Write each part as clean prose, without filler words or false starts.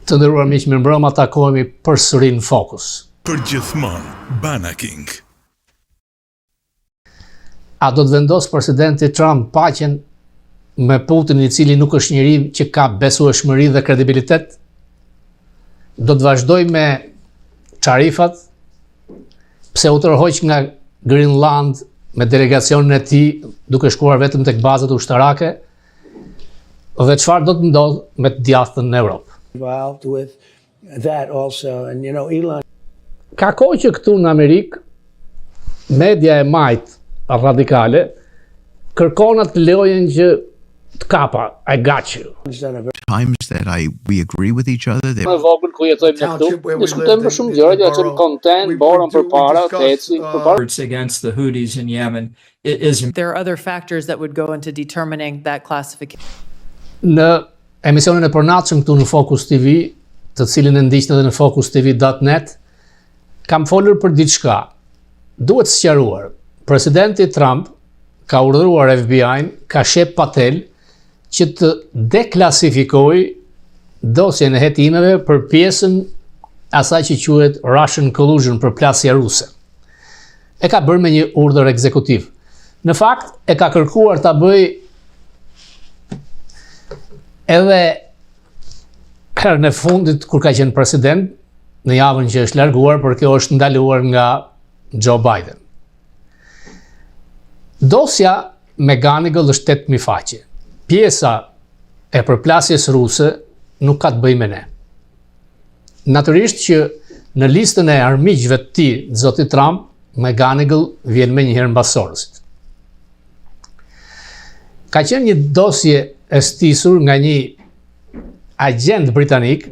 Të nderuar miq, mirëmbrëma, takohemi përsëri në Fokus. Për gjithmonë, Banaking. A do të vendos presidenti Trump paqen me Putin, i cili nuk është njeri që ka besueshmëri dhe kredibilitet? Do të vazhdoj me çarifat, pse u tërhoq nga Greenland me delegacionin e tij duke shkuar vetëm tek bazat ushtarake, dhe çfarë do të ndodh me të djathtën në Europë? Involved with that also, and Elon. Ka kohë që këtu në Amerikë media e majt radikale kërkon atë lojën që të kapa, I got you. Times that we agree with each other. Në vogël ku jetojmë ne këtu, diskutojmë për shumë gjëra, ja çem content, borën përpara, eci përpara. Against the Houthis in Yemen is. There are other factors that would go into determining that classification. Në emisionin e përnatshëm këtu në Focus TV, të cilin e ndiqni edhe në focustv.net, kam folur për diçka. Duhet sqaruar. Presidenti Trump ka urdhëruar FBI-n, ka shep Patel, që të deklasifikojë dosjen e hetimeve për pjesën asaj që quhet Russian Collusion, për plasje ruse. E ka bërë me një urdhër ekzekutiv. Në fakt, e ka kërkuar ta bëjë edhe herën e fundit kur ka qenë president, në javën që është larguar, por kjo është ndaluar nga Joe Biden. Dosja me Ganigal është 8.000 faqe. Pjesa e përplasjes ruse nuk ka të bëjë me ne. Natyrisht që në listën e armiqve të tij, zoti Trump, me Ganigal vjen me njëherë mbasorësit. Ka qenë një dosje e stisur nga një agent britanik,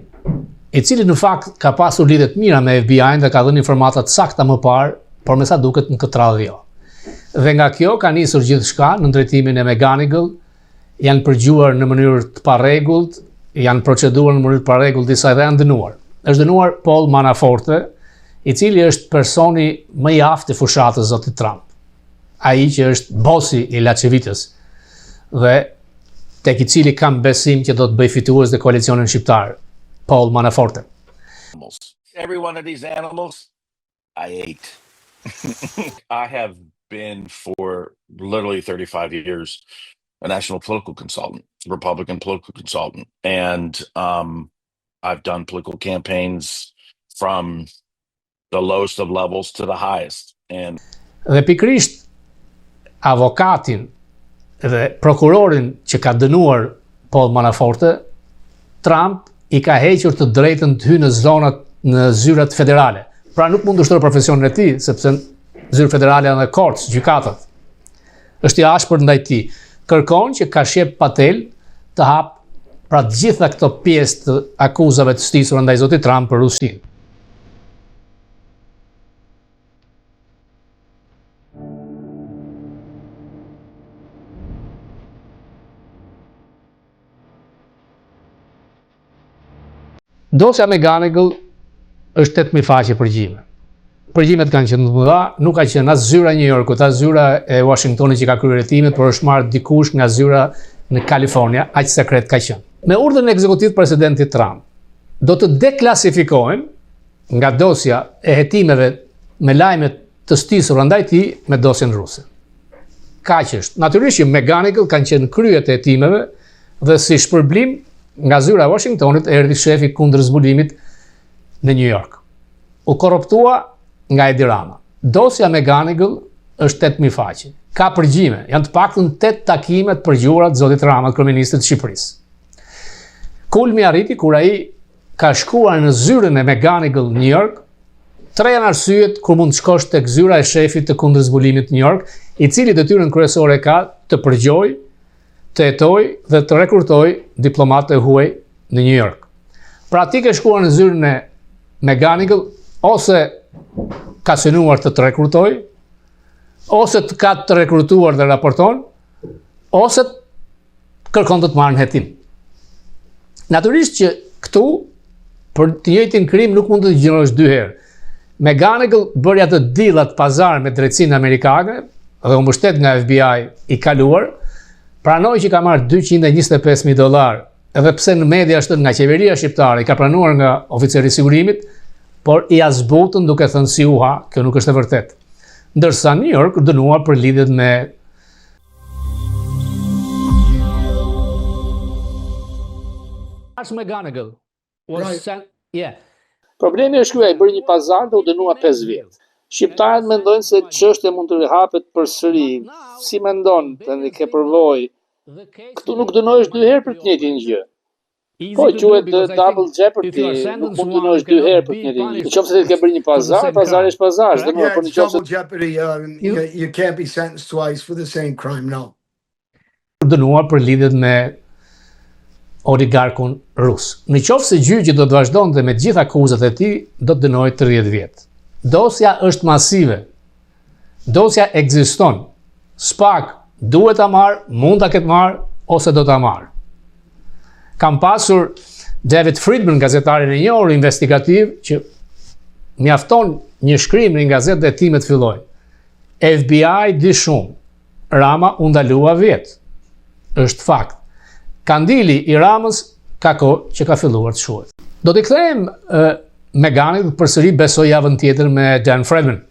i cili në fakt ka pasur lidhje të mira me FBI-n dhe ka dhënë informata të sakta më parë, por me sa duket në këtë radhë jo. Dhe nga kjo ka nisur gjithçka në drejtimin e Ganigal, janë përgjuar në mënyrë të parregullt, janë proceduar në mënyrë të parregullt, disa edhe janë dënuar. Është dënuar Paul Manafort, i cili është personi më i aftë i fushatës zotit Trump. Ai që është bosi i Lacevitës dhe tek i cili kam besim që do të bëj fitues dhe koalicionin shqiptar, Paul Manafort. Every one of these animals, I ate. I have been for literally 35 years a national political consultant, Republican political consultant, and I've done political campaigns from the lowest of levels to the highest. And dhe pikrisht avokatin dhe prokurorin që ka dënuar Paul Manafort, Trump i ka hequr të drejtën të hyjë në zyrat federale. Pra nuk mund të ushtërë profesionin e tij, sepse zyrë federale janë korts, gjykatat. Është i ashpër ndaj tij. Kërkon që ka shep Patel të hap pra të gjitha këto pjesë të akuzave të stisura ndaj zotit Trump për Rusinë. Dosja me Ganigal është 8.000 faqe përgjime. Përgjimet kanë qenë të mëdha, nuk ka qenë as zyra e New Yorkut, as zyra e Washingtonit që ka kryer hetimet, por është marrë dikush nga zyra në Kalifornia, aq sekret ka qenë. Me urdhën ekzekutiv të presidentit Trump, do të deklasifikohen nga dosja e hetimeve me lajme të stisura ndaj tij me dosjen ruse. Kaq është. Natyrisht që me Ganigal kanë qenë kryet e hetimeve dhe si shpërblim nga zyra e Washingtonit erdhi shefi kundër zbulimit në New York. U korruptua nga Edi Rama. Dosja me Ganigal është 8.000 faqe. Ka përgjime, janë të paktën 8 takime të përgjuara të zotit Rama, kryeministit të Shqipërisë. Kulmi arriti kur ai ka shkuar në zyrën e Ganigal në New York. 3 janë arsyet kur mund të shkosh tek zyra e shefit të kundër zbulimit në New York, i cili detyrën kryesore ka të përgjojë, të jetoj dhe të rekrutoj diplomatë e huaj në New York. Pra ti ke shkuar në zyrën e Ganigal, ose ka synuar të rekrutoj, ose të ka të rekrutuar dhe raporton, ose kërkon të marrë në hetim. Natyrisht që këtu, për të njëjtin krim nuk mund të gjinosh 2 herë. Me Ganigal bërja të dillat pazar me drejtsinë amerikane dhe u mbështet nga FBI i kaluar, pranoi që ka marrë $225,000 edhe pse në media është nga qeveria shqiptare, i ka pranuar nga oficeri i sigurimit, por i azbutën duke thënë si uha, kjo nuk është e vërtet. Ndërsa New York dënuar për lidhjet me McGonigal was sent, Problemi është ky, ai bëri një pazar dhe u dënua 5 vjet. Shqiptarët mendojnë se çështja mund të rihapet përsëri. Si mendon, tani ke përvojë. Këtu nuk dënohesh 2 herë për të njëjtin gjë. Po, quhet double jeopardy, nuk mund të dënohesh 2 herë për të njëjtin gjë. Nëse ti ke bërë një pazar, pazari është pazar, dënuar, por nëse double jeopardy, you can't be sentenced twice for the same crime, no. Dënuar për lidhjet me oligarkun rus. Në qoftë se gjyqi do të vazhdonte me të gjitha akuzat e tij, do të dënohej 30 vjet. Dosja është masive. Dosja ekziston. Spak duhet ta marr, mund ta ketë marr ose do ta marr. Kam pasur David Friedman, gazetarin e njohur investigativ, që mjafton një shkrim në gazetë dhe timet fillojnë. FBI di shumë. Rama u ndalua vjet. Është fakt. Kandili i Ramës ka kohë që ka filluar të shuhet. Do t'i kthehem Meganit përsëri besoj javën tjetër me Dan Friedman.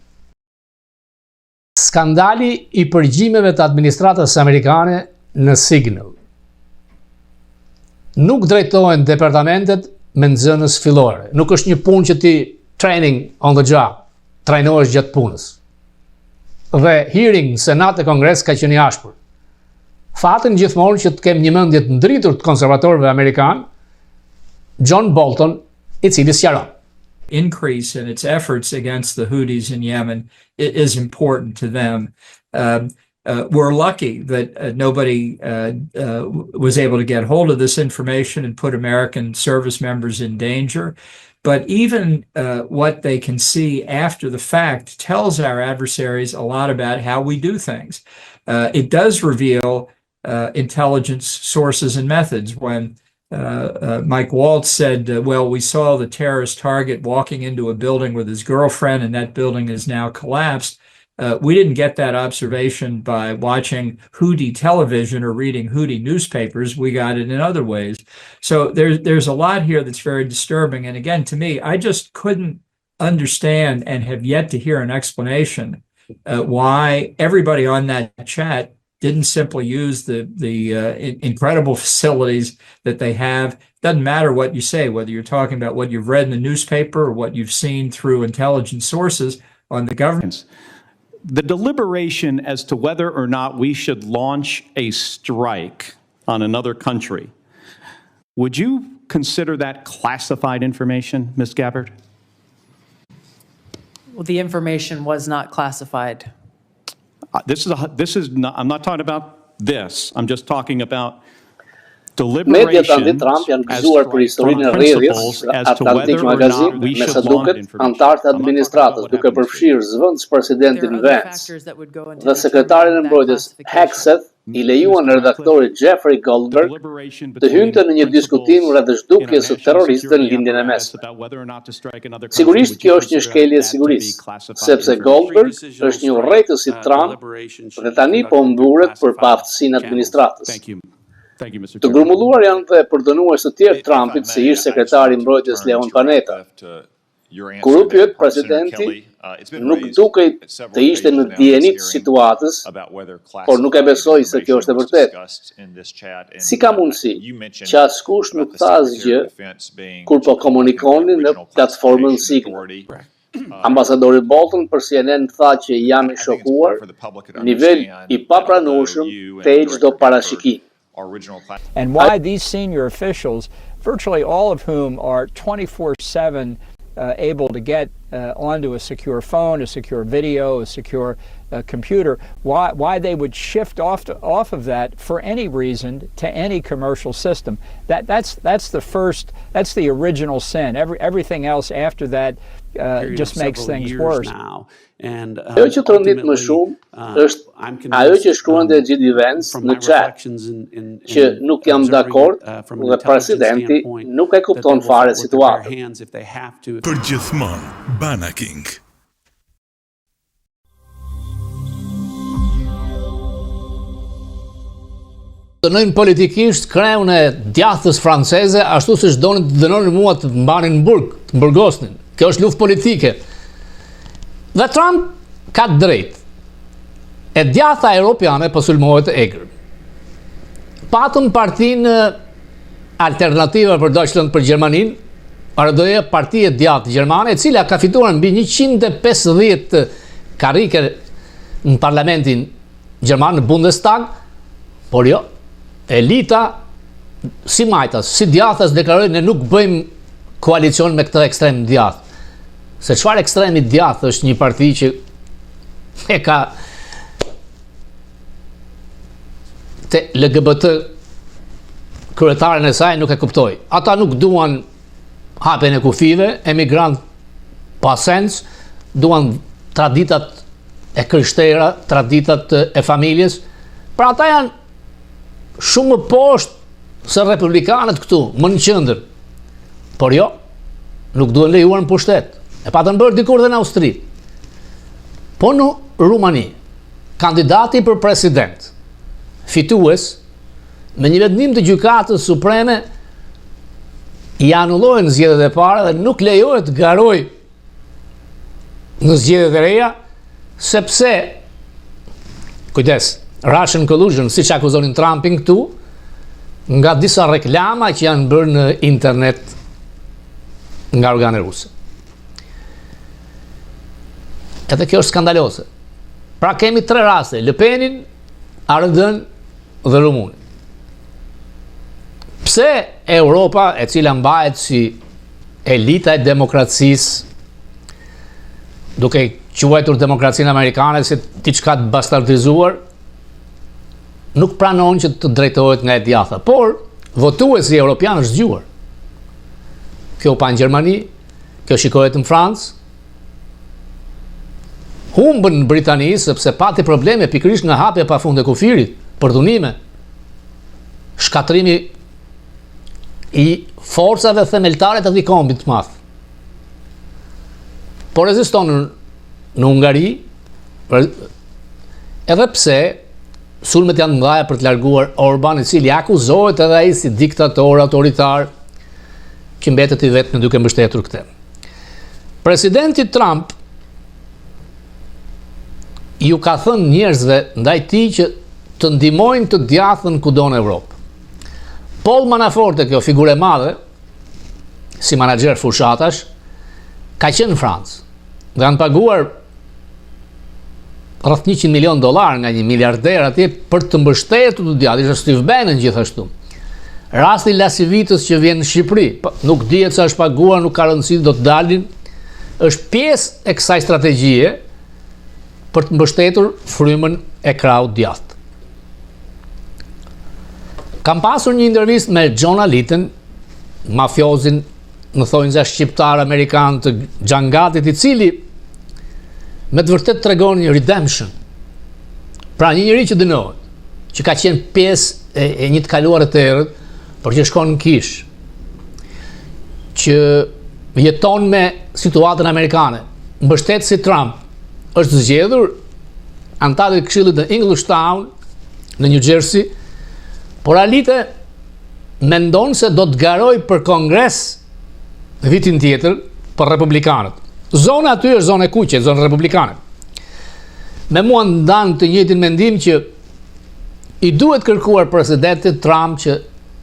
Skandali i përgjimeve të administratës amerikane në Signal. Nuk drejtohen departamentet me nxënës fillore. Nuk është një punë që ti training on the job, trajnohesh gjatë punës. Dhe hearing në Senat e Kongres ka qenë i ashpër. Fatën gjithmonë që të kem një mendje të ndritur të konservatorëve amerikanë, John Bolton, i cili sqaron. Increase in its efforts against the Houthis in Yemen is important to them. We're lucky that nobody was able to get hold of this information and put American service members in danger. But even what they can see after the fact tells our adversaries a lot about how we do things. It does reveal intelligence sources and methods. When Mike Waltz said, well, we saw the terrorist target walking into a building with his girlfriend and that building is now collapsed. We didn't get that observation by watching Houthi television or reading Houthi newspapers. We got it in other ways. So there's a lot here that's very disturbing. And again, to me, I just couldn't understand and have yet to hear an explanation why everybody on that chat didn't simply use the incredible facilities that they have. Doesn't matter what you say, whether you're talking about what you've read in the newspaper or what you've seen through intelligence sources on the government. The deliberation as to whether or not we should launch a strike on another country, would you consider that classified information, Ms. Gabbard? Well, the information was not classified. I'm not talking about this. I'm just talking about Mediat anti-Trump janë gëzuar për historinë e rrjedhjes Atlantic Magazine, me sa duket, antarët e administratës, duke përfshirë zëvendës presidentin Vance dhe sekretarin e mbrojtjes Hegseth, i lejuan redaktorit Jeffrey Goldberg të hynte në një diskutim rreth zhdukjes së terroristëve në lindjen e mesme. Sigurisht kjo është një shkelje e sigurisë, sepse Goldberg është një urrëtës i Trump dhe tani po mburet për paaftësinë e administratës. Të grumulluar janë dhe përdënues të tjerë Trumpit se ish sekretari i mbrojtjes Leon Panetta. Kur u pyet presidenti, nuk dukej të ishte në dieni të situatës, por nuk e besoi se kjo është e vërtetë. Si ka mundësi që askush nuk tha asgjë kur po komunikonin në platformën Signal? Ambasadori Bolton për CNN tha që jam i shokuar, nivel i papranueshëm te çdo parashikim. And why these senior officials, virtually all of whom are 24/7 able to get onto a secure phone, a secure video, a secure computer, why they would shift off of that for any reason to any commercial system. That's the original sin. Everything else after that just makes things worse. Ajo që të rëndit më shumë është ajo që shkruan dhe J.D. Vance në chat, që nuk jam dakord dhe presidenti nuk e kupton fare situatën. Përgjithmonë Banaking. Dënojnë politikisht kreun e djathës franceze, ashtu siç donin të dënonin mua të mbanin në burg, të mbërgosnin. Kjo është luftë politike. Dhe Trump ka drejt. E djatha europiane po sulmohet e egër. Patëm partinë alternativa për Deutschland për Gjermaninë, RDE, partia e djathtë gjermane, e cila ka fituar mbi 150 karrike në parlamentin gjerman, në Bundestag, por jo, elita si majtas, si djathas deklarojnë ne nuk bëjmë koalicion me këtë ekstrem djathtë. Se çfarë ekstremi djathtë është një parti që e ka te LGBT kryetaren e saj nuk e kuptoj. Ata nuk duan hapjen e kufive, emigrant pasens, duan traditat e kryshtera, traditat e familjes. Pra ata janë shumë më poshtë se republikanët këtu, më në qendër. Por jo, nuk duhen lejuar në pushtet. E patën bërë dikur dhe në Austri. Po në Rumani, kandidati për president, fitues, me një vendim të gjykatës supreme, i anullojnë zgjedhjet e para dhe nuk lejohet garoj në zgjedhjet e reja, sepse, kujdes, Russian collusion, si që akuzonin Trumpin këtu, nga disa reklama që janë bërë në internet nga organe ruse. Edhe kjo është skandalose. Pra kemi 3 raste, Le Penin, ARD-n dhe Rumunin. Pse Europa, e cila mbahet si elita e demokracisë, duke quajtur demokracinë amerikane si diçka të bastardizuar, nuk pranon që të drejtohet nga e djatha, por votuesi europian është zgjuar. Kjo pa në Gjermani, kjo shikohet në Francë, humbën në Britani sepse pati probleme pikërisht nga hapja pafund e kufirit, përdhunime, shkatrimi i forcave themeltare të atij kombit të madh. Por reziston në Hungari, edhe pse sulmet janë mëdha për të larguar Orban, i cili akuzohet edhe ai si diktator autoritar që mbetet i vetëm duke mbështetur këtë. Presidenti Trump ju ka thënë njerëzve ndaj tij që të ndihmojnë të djathën kudo në Evropë. Paul Manafort, kjo figurë e madhe, si menaxher fushatash, ka qenë në Francë dhe kanë paguar rreth $100 milion nga një miliarder atje për të mbështetur të djathtë. Ishte Steve Bannon gjithashtu. Rasti Lasivitës që vjen në Shqipëri, nuk dihet sa është paguar, nuk ka rëndësi, do të dalin, është pjesë e kësaj strategjie për të mbështetur frymën e krahut djathtë. Kam pasur një intervistë me John Aliten, mafiozin, më thonjë shqiptar amerikan të Xhangatit, i cili me të vërtet tregon një redemption. Pra një njeri që dënohet, që ka qenë pjesë e një të kaluare të errët, por që shkon në kish, që jeton me situatën amerikane, mbështetësi Trump, është zgjedhur antar i këshillit të Englishtown në New Jersey, por Alite mendon se do të garoj për Kongres vitin tjetër për republikanët. Zona aty është zonë e kuqe, zonë republikane. Me mua ndanë të njëjtin mendim që i duhet kërkuar presidentit Trump që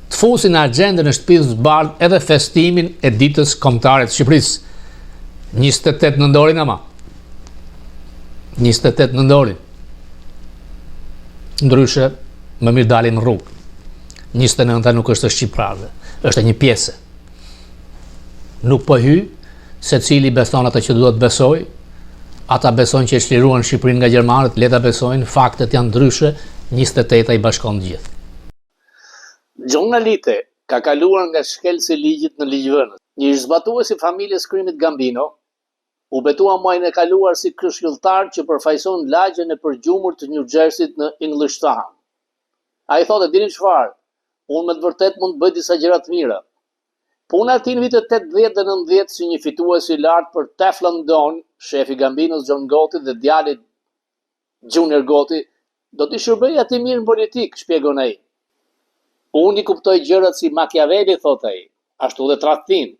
të fusin në agjendën e shtëpisë së bardhë edhe festimin e ditës kombëtare të Shqipërisë. 28 nëndorin ama. 28 nëndorin. Ndryshe, më mirë dalim në rrugë. 29 nuk është shqiptarëve, është një pjesë. Nuk po hy, se cili beson atë që duhet besoj, ata besojnë që e çliruan Shqipërinë nga gjermanët, le ta besojnë, faktet janë ndryshe, 28 i bashkon të gjithë. John Alite ka kaluar nga shkelsi i ligjit në ligjvënës. Një zbatues i familjes krimit Gambino u betua muajin e kaluar si këshilltar që përfaqëson lagjen e përgjumur të New Jersey në Englishtown. Ai thotë, dini çfarë? Unë me të vërtet mund të bëj disa gjëra të mira. Puna e tij në vitet 80 dhe 90 si një fitues i lartë për Teflon Don, shefi Gambinos John Gotti dhe djalit Junior Gotti, do t'i shërbej aty mirë në politik, shpjegon ai. Unë I kuptoj gjërat si Machiavelli, thot ai, ashtu dhe tradhtin.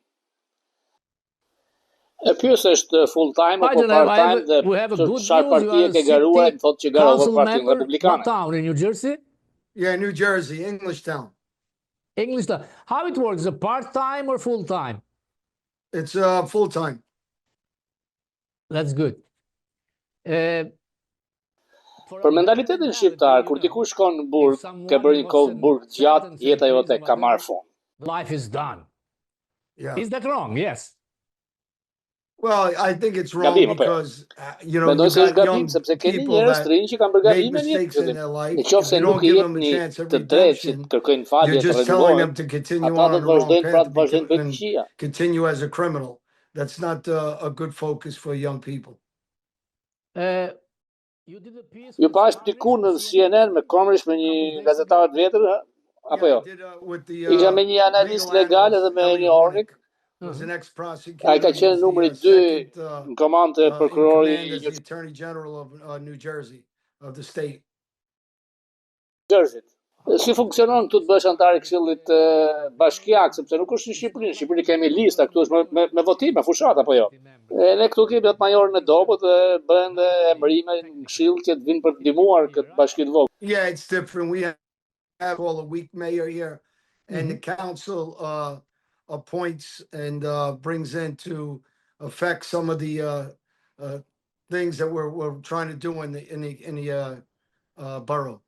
E pyes është full time apo part time dhe çfarë partie ke garuar, më thotë që garova Partinë Republikane. What town in New Jersey? Yeah, New Jersey, Englishtown. Englishtown. How it works? Is it part time or full time? It's full time. That's good. Për mentalitetin shqiptar, kur dikush shkon në burg, ka bërë një kohë burg gjatë, jeta jote ka marrë fund. Life is done. Yeah. Is that wrong? Yes. Well, I think it's wrong Gabim, because you know Mendoj you se është got young gabim sepse keni people njerëz that të rinj që kanë bërë make gabime në mistakes in jetë. their life. Nëse If you nuk don't I give jep them a një chance of të drejtë që redemption, të kërkojnë falje you're të just telling them rregullohen, to continue ata on do the të wrong vazhdojnë pra path të vazhdojnë të and këqija. continue as a criminal. That's not a good focus for young people. Ju pash diku në CNN me komrish me një gazetar të vjetër, apo jo? Isha me një analist legal edhe me një ornik. Ai ka qenë numri 2 në komandë të prokurori I the Attorney General of New Jersey, of the state. Jersey. Si funksionon këtu të bësh antar I Këshillit Bashkiak, sepse nuk është në Shqipëri. Në Shqipëri kemi lista, këtu është me votim, me fushat apo jo. Ne këtu kemi atë majorin e dobët dhe bëhen dhe emërime në Këshill që të vinë për të ndihmuar këtë bashki të vogël. Yeah, it's different. We have all a weak mayor here, and the council appoints and brings into effect some of the things that we're trying to do in the borough.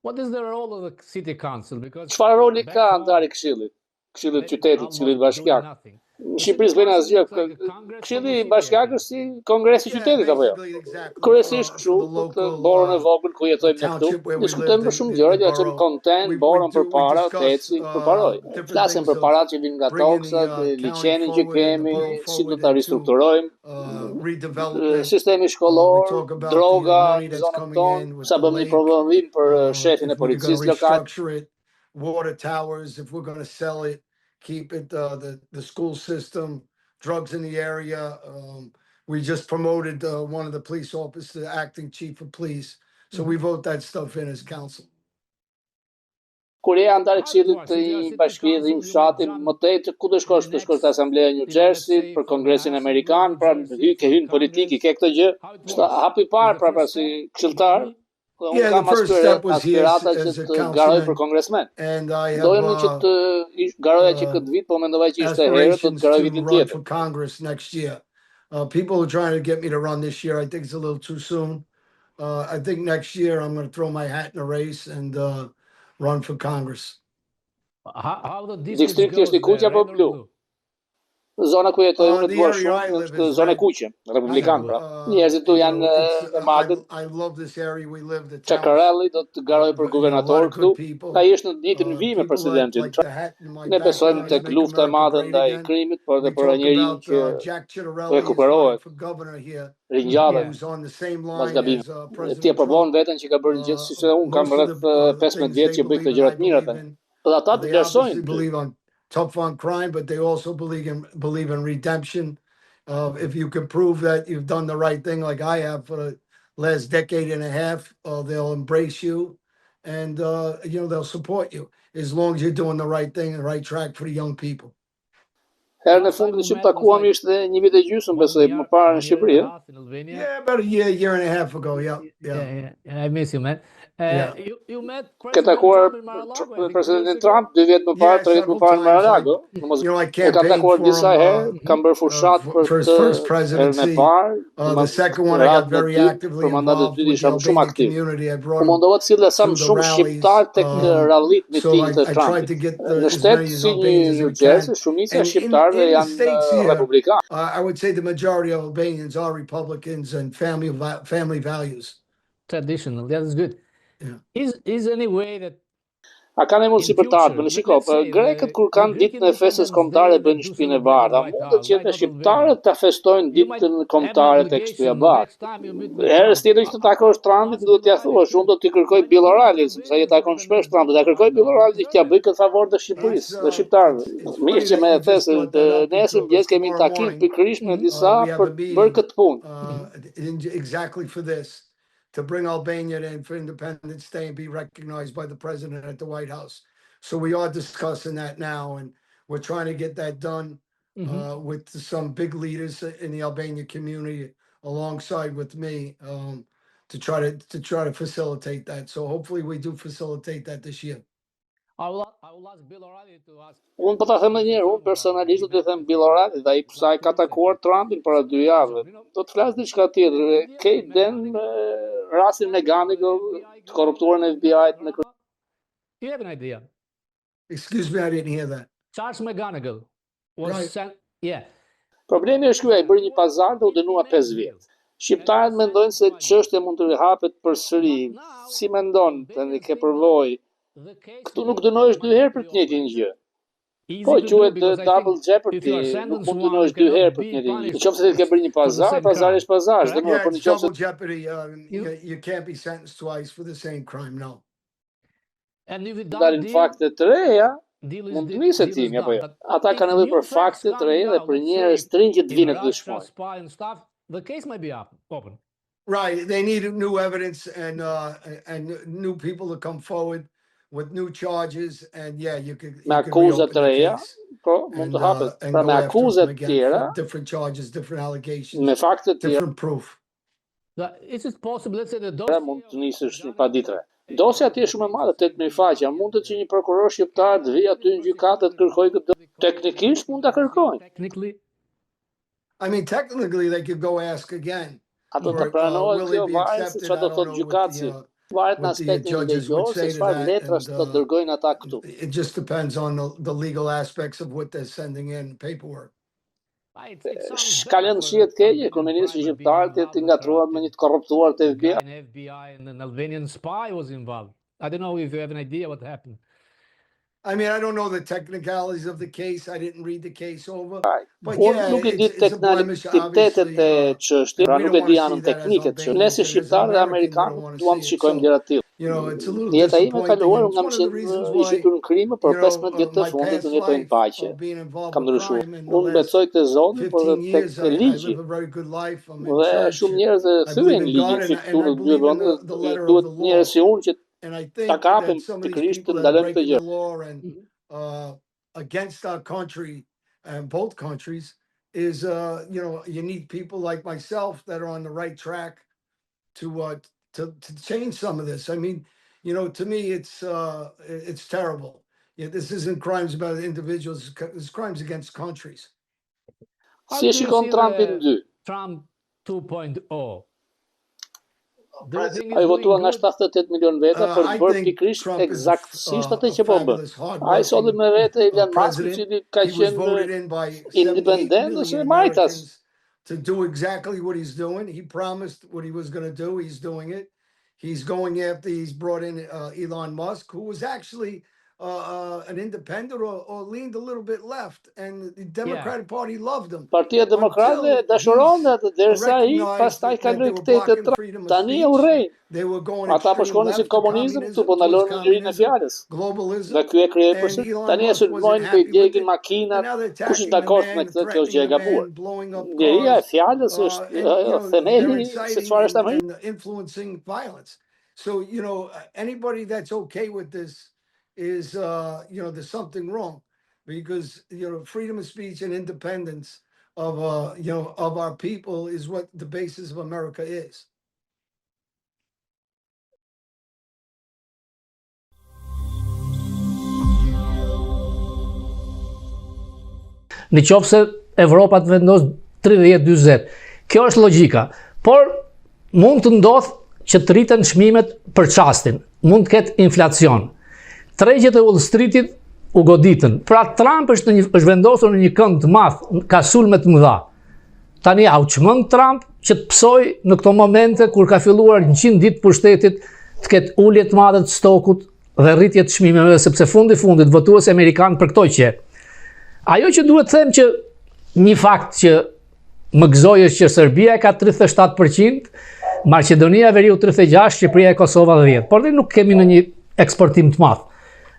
What is the role of the city council? Because Çfarë roli ka antari I Këshillit? Këshillit qytetit, Këshillit Bashkiak. Në Shqipëri s'bëjnë asgjë. Këshilli Bashkiak është si kongresi I qytetit apo jo? Kryesisht kështu, këtë borën e vogël ku jetojmë ne këtu, diskutojmë për shumë gjëra, ja çojmë content, borën përpara, teci përparoj. Flasim për parat që vinë nga toksat, liçenin që kemi, si do ta ristrukturojmë, sistemi shkollor, droga në zonën tonë, sa bëmë një provim për shefin e policisë lokal. Water towers, if we're going to sell it, keep it, the school system, drugs in the area. We just promoted one of the police officers, acting chief of police. So we vote that stuff in as council. Kur je antar I Këshillit të një bashkie dhe një fshati, më tej ku do shkosh të Asambleja New Jersey për Kongresin Amerikan, pra ke hyrë në politikë, ke këtë gjë. Është hapi I parë pra si këshilltar. Unë kam aspirata që të garoj për kongresmen. Dojmë që të garoja që këtë vit, po mendova që ishte herë të garoj vitin tjetër. For Congress next year. People are trying to get me to run this year. I think it's a little too soon. I think next year I'm going to throw my hat in a race and run for Congress. How the Distrikti është I kuq apo blu? Zona ku jetoj unë të dua shumë është zona e kuqe, republikan pra. Njerëzit tu janë e magët. Chakarelli do të garoj për guvernator këtu. Ai është në ditën e vime presidentit. Ne besojmë tek lufta e madhe ndaj krimit, por edhe për njeriu që rekuperohet. Ringjallet, pas gabim. Ti e provon veten që ka bërë gjithë, siç unë kam rreth 15 vjet që bëj këto gjëra të mira tani. Por ata të vlerësojnë. Tough on crime, but they also believe in redemption. If you can prove that you've done the right thing, like I have for the last decade and a half, they'll embrace you, and they'll support you as long as you're doing the right thing and the right track for the young people. Herën e fundit që takuam ishte një vit e gjysmë besoj më parë në Shqipëri. Yeah, about a year and a half ago. Yeah. I miss you, man. You met Ke takuar presidentin Trump 2 vjet më parë, 3 vjet më parë në Mar-a-Lago. E kam takuar disa herë, kam bërë fushat për këtë herën e parë. The second one I got very actively involved with the Albanian community. I brought them to shumë shqiptar tek rallit miting të Trumpit. Në shtet si një New Jersey, shumica shqiptarëve janë republikanë. I would say the majority of Albanians are Republicans and family values. Traditional, that is good. Yeah. Is any way that A kanë mundësi për të ardhmen. Shiko, grekët kur kanë ditën e festës kombëtare bëjnë shtëpinë e bardhë. A mundet që ne shqiptarët ta festojnë ditën kombëtare tek shtëpia e bardhë? Herës tjetër që të takosh Trumpin duhet t'ia thuash, unë do t'i kërkoj Bill O'Reilly, sepse ai takon shpesh Trumpin, do t'ia kërkoj Bill O'Reilly që t'ia bëj këtë favor të Shqipërisë, të shqiptarëve. Mirë që me festë nesër mëngjes kemi një takim pikërisht me disa për të bërë këtë punë. Exactly for this. To bring Albania in for Independence Day and be recognized by the president at the White House. So we are discussing that now, and we're trying to get that done with some big leaders in the Albania community alongside with me to try to facilitate that. So hopefully we do facilitate that this year. I will ask Bill O'Reilly to ask. Unë po ta them edhe një herë, unë personalisht do të them Bill O'Reilly, ai sa ka takuar Trumpin para 2 javëve. Do të flas diçka tjetër. Kate Den rastin me Ganigal, të korruptuar në FBI-t në You have an idea. Excuse me, I didn't hear that. Charles McGonigal was Right. sent. Yeah. Problemi është ky, ai bëri një pazar dhe u dënua 5 vjet. Shqiptarët mendojnë se çështja mund të rihapet përsëri. Si mendon, tani ke përvojë. Këtu nuk dënohesh 2 herë për të njëjtin gjë. Po, quhet double jeopardy, nuk mund të dënohesh 2 herë për të njëjtin gjë. Nëse ti ke bërë një pazar, pazari është pazar, s'do më Yeah, për it's nëse double jeopardy. You can't be sentenced twice for the same crime, no. And if it dalin fakte të reja, mund të niset timi apo jo. Ata kanë nevojë për fakte të reja dhe për njerëz të rinj që të vinë të dëshmojnë. The case might be open. Right. They need new evidence and new people to come forward with new charges, and yeah, you could Me akuza të reja, po mund të hapet. Pra me akuza të tjera, different charges, different allegations, me fakte të tjera, different proof. Is it possible, let's say the mund të nisësh një paditre. Dosja aty është shumë e madhe, 8000 faqe. Mund të që një prokuror shqiptar të vijë aty në gjykatë të kërkojë këtë. Teknikisht mund ta kërkojnë. Technically, I mean, technically, they could go ask again. Ato të pranohet kjo varet se çfarë do thotë gjykatësi. Varet në aspektin legjor se çfarë letrash do të dërgojnë ata këtu. It just depends on the legal aspects of what they're sending in paperwork. Ka lënë shihet keqe, kryeministri shqiptar të ngatruar me një të korruptuar të FBI. an FBI and an Albanian spy was involved. I don't know if you have an idea what happened. I mean, I don't know the technicalities of the case. I didn't read the case over. But Unë yeah, nuk e di it's a blemish, teknikalitetet obviously. e çështjes, pra nuk e di anën teknike të çështjes. Ne si shqiptarë dhe amerikanë duam të shikojmë gjëra të tilla. You know, it's a little Jeta ime disappointing. kaluar It's nga one of the reasons i why, shitur në krime për you know, 15 vjet të my fundit past unë jetoj në life paqe. of being involved Kam with ndryshuar. crime in the Unë last besoj te Zoti, por 15 edhe tek years, I ligji. live a very good life. I'm in Dhe church. shumë njerëz e I thyen believe in ligjin God, që and këtu I në dy believe in vende the letter of duhet the njerëz law. si unë që And I think ta kapim that some të of these Krishtit people të that are ndalojmë këtë breaking gjë. the law and against our country and both countries is, you know, you need people like myself that are on the right track to change some of this. I mean, you know, to me, it's terrible. Yeah, this isn't crimes about individuals; it's crimes against countries. Si e shikon Trumpin 2? Trump 2.0. Ai votua nga 78 milion veta për të bërë pikërisht eksaktësisht atë që po bën. Ai solli me vete Elon Musk, i cili ka qenë independent ose majtas. To do exactly what he's doing. He promised what he was going to do. He's doing it. He's going after, he's brought in Elon Musk, who was actually an independent or leaned a little bit left. And the Democratic Party loved him. Partia Demokrate dashuron atë derisa ai pastaj kaloi këtë Trump. Tani e urrej. Ata po shkonin si komunizëm këtu, po ndalojnë lirinë e fjalës. Dhe ky e krijoi përsëri. Tani e sulmojnë po i djegin makinat. Kush është dakord me këtë, kjo është gjë e gabuar. Liria e fjalës është themeli se çfarë është Amerika. Influencing violence. So, you know, anybody that's okay with this is, you know, there's something wrong, because, you know, freedom of speech and independence of, you know, of our people is what the basis of America is. Në qoftë se Evropa të vendos 30-40. Kjo është logjika. Por mund të ndodhë që të rriten çmimet për çastin. Mund të ketë inflacion. Tregjet e Wall Streetit u goditën. Pra Trump është vendosur në një kënd të madh, ka sulme të mëdha. Tani au çmend Trump që të psoj në këto momente kur ka filluar 100 ditë pushtetit të ketë ulje të madhe të stokut dhe rritje të çmimeve, sepse fundit votuesi amerikan për këto që ajo që duhet të them që një fakt që më gëzoi është që Serbia ka 37%, Maqedonia e Veriut 36%, Shqipëria e Kosova 10%. Por ne nuk kemi në një eksportim të madh.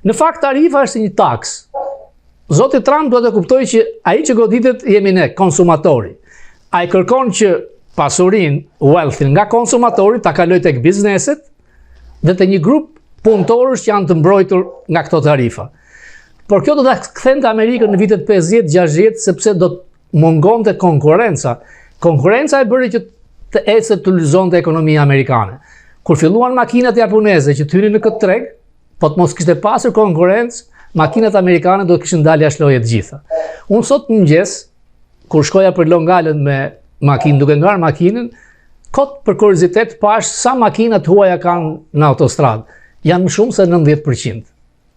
Në fakt tarifa është një taks. Zoti Trump duhet të kuptojë që ai që goditet jemi ne, konsumatori. Ai kërkon që pasurinë, wealthin nga konsumatori ta kalojë tek bizneset dhe te një grup punëtorësh që janë të mbrojtur nga këto tarifa. Por kjo do ta kthente Amerikën në vitet 50-60 sepse do të mungonte konkurrenca. Konkurrenca e bëri që të ecë të lëzonte ekonomia amerikane. Kur filluan makinat japoneze që të hynin në këtë treg, po të mos kishte pasur konkurrencë, makinat amerikane do të kishin dalë jashtë loje të gjitha. Unë sot mëngjes, kur shkoja për Long Island me makinë, duke ngarë makinën, kot për kuriozitet pash sa makina të huaja kanë në autostradë. Janë më shumë se 90%.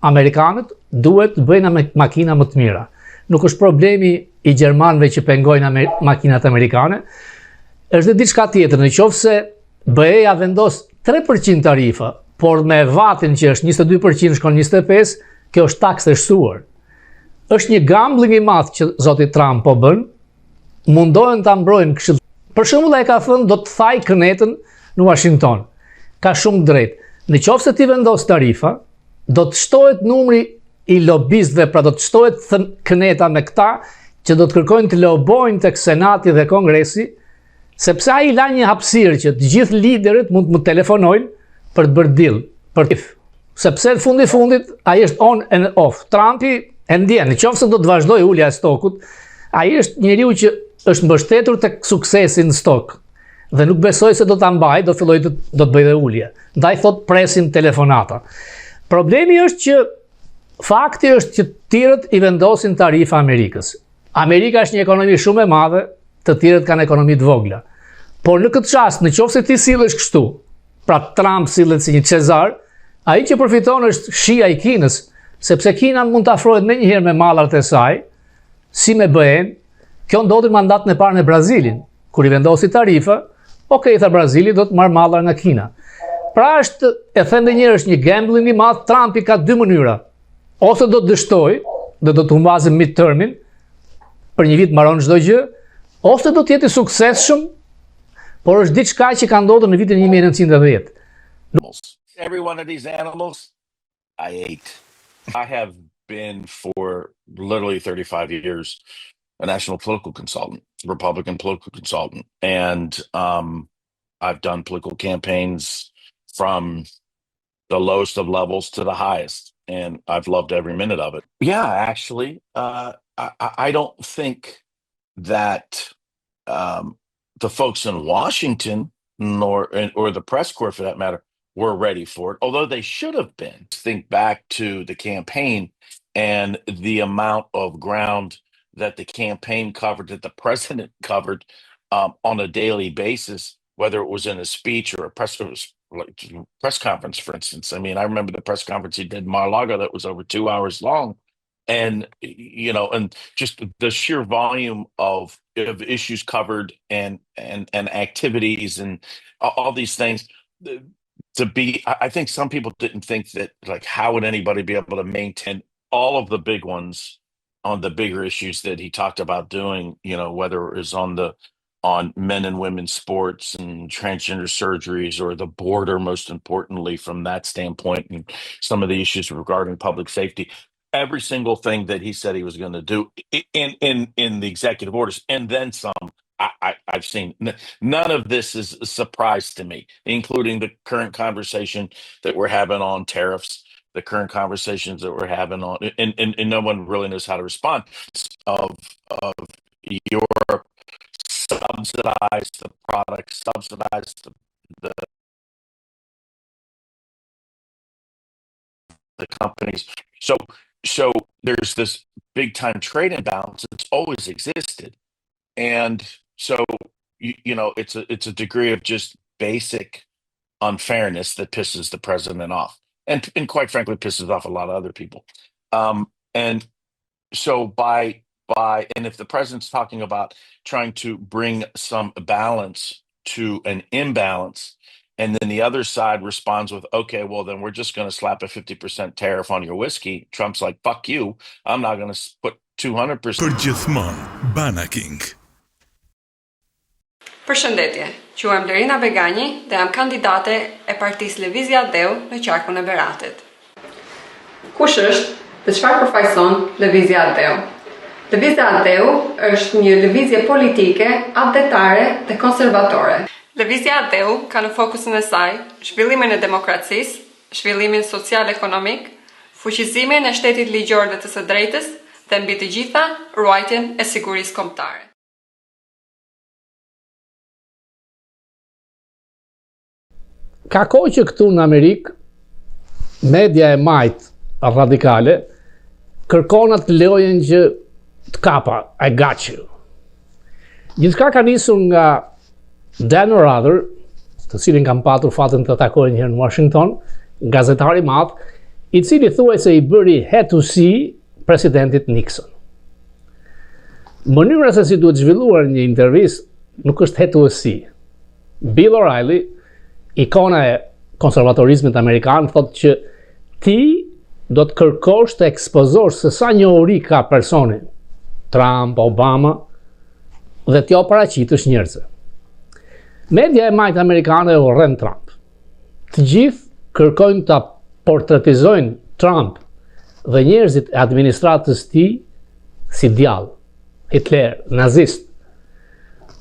Amerikanët duhet të bëjnë makina më të mira. Nuk është problemi i gjermanëve që pengojnë makinat amerikane, është dhe diçka tjetër, në qoftë se BE-ja vendos 3% tarifa, por me vatin që është 22% shkon 25%, kjo është taksë e shtuar. Është një gambling i madh që zoti Trump po bën, mundohen ta mbrojnë këshill. Për shembull, ai ka thënë do të thaj kënetën në Washington. Ka shumë drejt. Në qoftë se ti vendos tarifa, do të shtohet numri i lobistëve, pra do të shtohet këneta me këta që do të kërkojnë të lobojnë tek Senati dhe Kongresi, sepse ai la një hapësirë që të gjithë liderët mund të më telefonojnë për të bërë deal, për të sepse në fundit ai është on and off. Trumpi e ndjen, nëse do të vazhdojë ulja e stokut, ai është njeriu që është mbështetur tek suksesi në stok dhe nuk besoj se do ta mbajë, do të bëjë dhe ulje. Ndaj thot presin telefonata. Problemi është që fakti është që të tjerët i vendosin tarifa Amerikës. Amerika është një ekonomi shumë e madhe, të tjerët kanë ekonomi të vogla. Por në këtë çast, nëse ti sillesh kështu, pra Trump sillet si një Cezar, ai që përfiton është shija i Kinës, sepse Kina mund të afrohet menjëherë me mallat e saj, si me BE-n. Kjo ndodhi mandatin e parë me Brazilin, kur i vendosi tarifa, tha Brazili do të marrë mallar nga Kina. Pra është, e them edhe një herë, është një gambling i madh. Trumpi ka dy mënyra. Ose do të dështoj, do të humbazë midtermin, për një vit mbaron çdo gjë, ose do të jetë i suksesshëm, por është diçka që ka ndodhur në vitin 1910. Every one of these animals, I ate. I have been for literally 35 years a national political consultant, Republican political consultant. And I've done political campaigns from the lowest of levels to the highest. And I've loved every minute of it. Yeah, actually, I don't think that the folks in Washington, or the press corps for that matter, were ready for it, although they should have been. Think back to the campaign and the amount of ground that the campaign covered, that the president covered on a daily basis, whether it was in a speech or a press conference, for instance. I mean, I remember the press conference he did in Mar-a-Lago that was over 2 hours long. And, and just the sheer volume of issues covered and activities and all these things. I think some people didn't think that, like, how would anybody be able to maintain all of the big ones on the bigger issues that he talked about doing, whether it was on men and women's sports and transgender surgeries, or the border, most importantly, from that standpoint, and some of the issues regarding public safety. Every single thing that he said he was going to do in the executive orders, and then some. I've seen none of this is a surprise to me, including the current conversation that we're having on tariffs, the current conversations that we're having on, and no one really knows how to respond, of Europe subsidize the product, subsidize the companies. So there's this big time trade imbalance that's always existed. And so, it's a degree of just basic unfairness that pisses the president off, and quite frankly pisses off a lot of other people. And so and if the president's talking about trying to bring some balance to an imbalance, and then the other side responds with, okay, well, then we're just going to slap a 50% tariff on your whiskey. Trump's like, fuck you. I'm not going to put 200%. Përgjithmonë Banaking. Përshëndetje, quhem Lerina Begani dhe jam kandidate e Partisë Lëvizja Dheu në qarkun e Beratit. Kush është dhe çfarë përfaqëson Lëvizja Dheu? Lëvizja Dheu është një lëvizje politike, abdetare dhe konservatore. Lëvizja Dheu ka në fokusin e saj zhvillimin e demokracisë, zhvillimin social-ekonomik, fuqizimin e shtetit ligjor dhe të së drejtës dhe mbi të gjitha ruajtjen e sigurisë kombëtare. Ka kohë që këtu në Amerikë, media e majtë radikale kërkon të lejohen që të kapa, I got you. Gjithçka ka nisur nga Dan Rather, të cilin kam patur fatin të takoj një herë në Washington, gazetari i madh, i cili thuaj se i bëri head to see presidentit Nixon. Mënyra se si duhet zhvilluar një intervistë nuk është head to see. Bill O'Reilly, ikona e konservatorizmit amerikan, thotë që ti do të kërkosh të ekspozosh se sa njohuri ka personi, Trump, Obama, dhe t'jo paraqitësh njerëzve. Media e majtë amerikane e urren Trump. Të gjithë kërkojnë ta portretizojnë Trump dhe njerëzit e administratës tij si djallë, Hitler, nazist.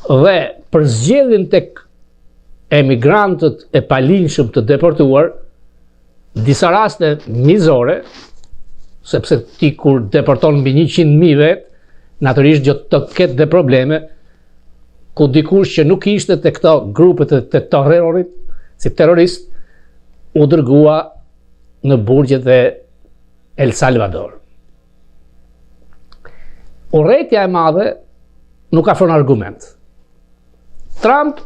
Dhe për zgjedhjen tek emigrantët e palinshëm të deportuar, disa raste mizore, sepse ti kur deporton mbi 100.000 vetë, natyrisht do të ketë dhe probleme, ku dikush që nuk ishte të këto grupet të terrorit, si terrorist, u dërgua në burgjet e El Salvador. Urrëtia e madhe nuk afron argument. Trump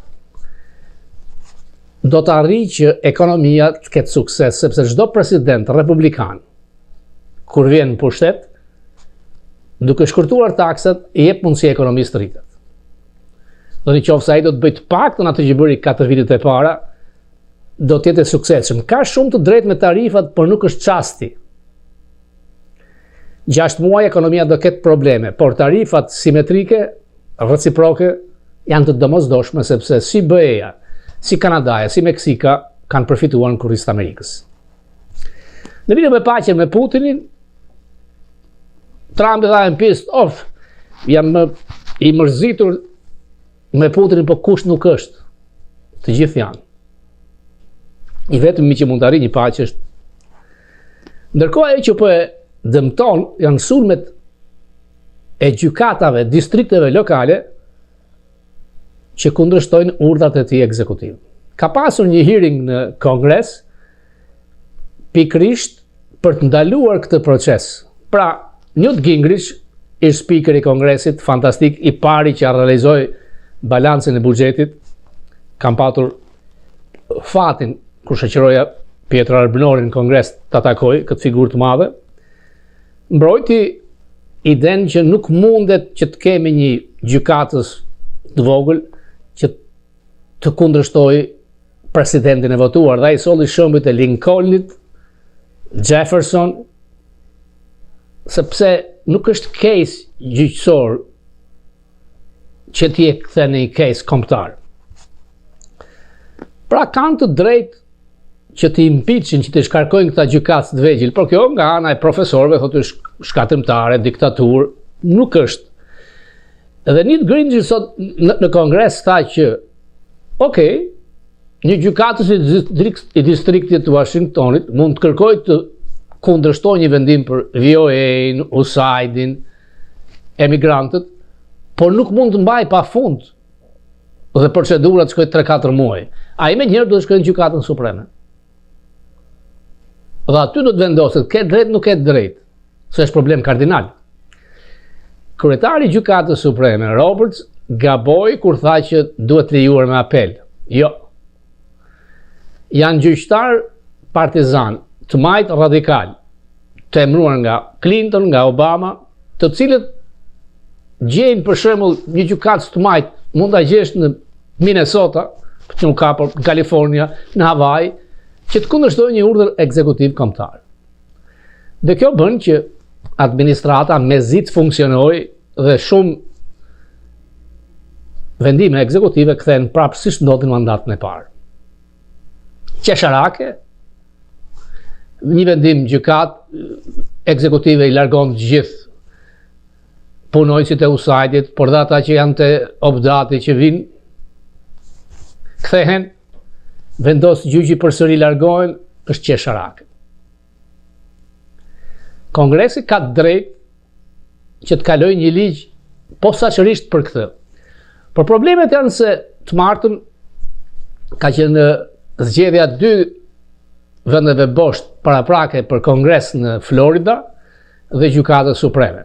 do të arrijë që ekonomia të ketë sukses, sepse çdo president republikan, kur vjen në pushtet, duke shkurtuar taksat, i jep mundësi ekonomisë të rritet. Do të qoftë se ai do të bëjë të paktën atë që bëri 4 vitet e para, do të jetë e suksesshëm. Ka shumë të drejtë me tarifat, por nuk është çasti. 6 muaj ekonomia do ketë probleme, por tarifat simetrike, reciproke, janë të domosdoshme sepse si BE-ja, si Kanadaja, si Meksika kanë përfituar në kurrizat Amerikës. Në lidhje me paqen me Putinin, Trump i tha në pist, jam i mërzitur me Putinin, po kush nuk është? Të gjithë janë. I vetëm që mund të arrijë një paqe është. Ndërkohë ajo që po e dëmton janë sulmet e gjykatave, distrikteve lokale që kundërshtojnë urdhrat e tij ekzekutiv. Ka pasur një hearing në Kongres pikërisht për të ndaluar këtë proces. Pra, Newt Gingrich ishte speaker i Kongresit, fantastik, i pari që realizoi balancin e buxhetit. Kam patur fatin kur shoqëroja Pietro Arbënori në Kongres të takoj këtë figurë të madhe. Mbrojti idenë që nuk mundet që të kemi një gjykatës të vogël që të kundërshtoj presidentin e votuar, dhe ai solli shembujt e Lincolnit, Jefferson, sepse nuk është case gjyqësor që ti e kthen në një case kombëtar. Pra kanë të drejtë që të impeachin, që të shkarkojnë këta gjykatës të vegjël, por kjo nga ana e profesorëve thotë shkatërmtare, diktaturë, nuk është. Edhe Newt Gingrich sot në Kongres tha që, një gjykatës i distriktit të Washingtonit mund të kërkojë të kundërshtojë një vendim për VOA-n, USAID-in, emigrantët, por nuk mund të mbajë pafund dhe procedurat shkojnë 3-4 muaj. Ai më njëherë duhet të shkojë në gjykatën supreme. Dhe aty do të vendoset, ke drejt, nuk ke drejt, se është problem kardinal. Kryetari i gjykatës supreme, Roberts, gaboi kur tha që duhet lejuar me apel. Jo. Janë gjyqtar partizan, të majt radikal, të emruar nga Clinton, nga Obama, të cilët gjejnë për shembull një gjykatës të majt, mund ta gjesh në Minnesota, që nuk ka, por në Kalifornia, në Hawaii, që të kundërshtojë një urdhër ekzekutiv kombëtar. Dhe kjo bën që administrata mezit funksionoi dhe shumë vendime ekzekutive kthehen prapë siç ndodhin mandatin e parë. Qesharake, një vendim gjykat ekzekutive i largon të gjithë punojësit e USAID-it, por dhe ata që janë të obdati që vinë, kthehen, vendos gjyqi përsëri largohen, është qesharake. Kongresi ka drejt që të kaloj një ligj posaçërisht për këtë. Por problemet janë se të martën ka qenë zgjedhja 2 vendeve bosht paraprake për kongres në Florida dhe gjykatës supreme.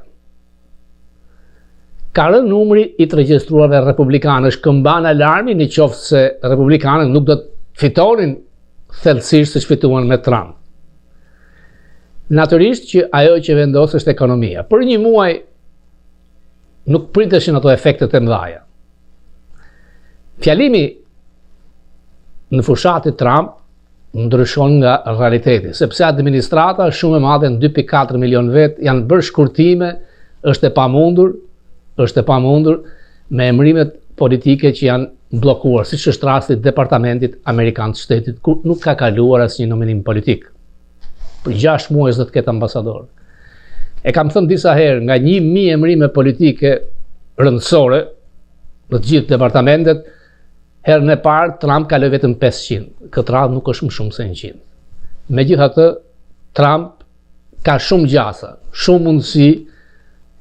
Ka rënë numri i të regjistruarve republikanësh, këmban alarmi në qoftë se republikanët nuk do të fitonin thellësisht siç fituan me Trump. Natyrisht që ajo që vendos është ekonomia. Për një muaj nuk priteshin ato efektet e mëdha. Fjalimi në fushatin Trump ndryshon nga realiteti, sepse administrata është shumë e madhe, në 2.4 milion vetë janë bërë shkurtime, është e pamundur me emrimet politike që janë bllokuar, siç është rasti i Departamentit Amerikan të Shtetit, ku nuk ka kaluar asnjë nominim politik. Për 6 muaj s'do të ketë ambasador. E kam thënë disa herë, nga 1000 emrime politike rëndësore në të gjithë departamentet, herën e parë Trump kaloi vetëm 500. Këtë radhë nuk është më shumë se 100. Megjithatë, Trump ka shumë gjasa, shumë mundësi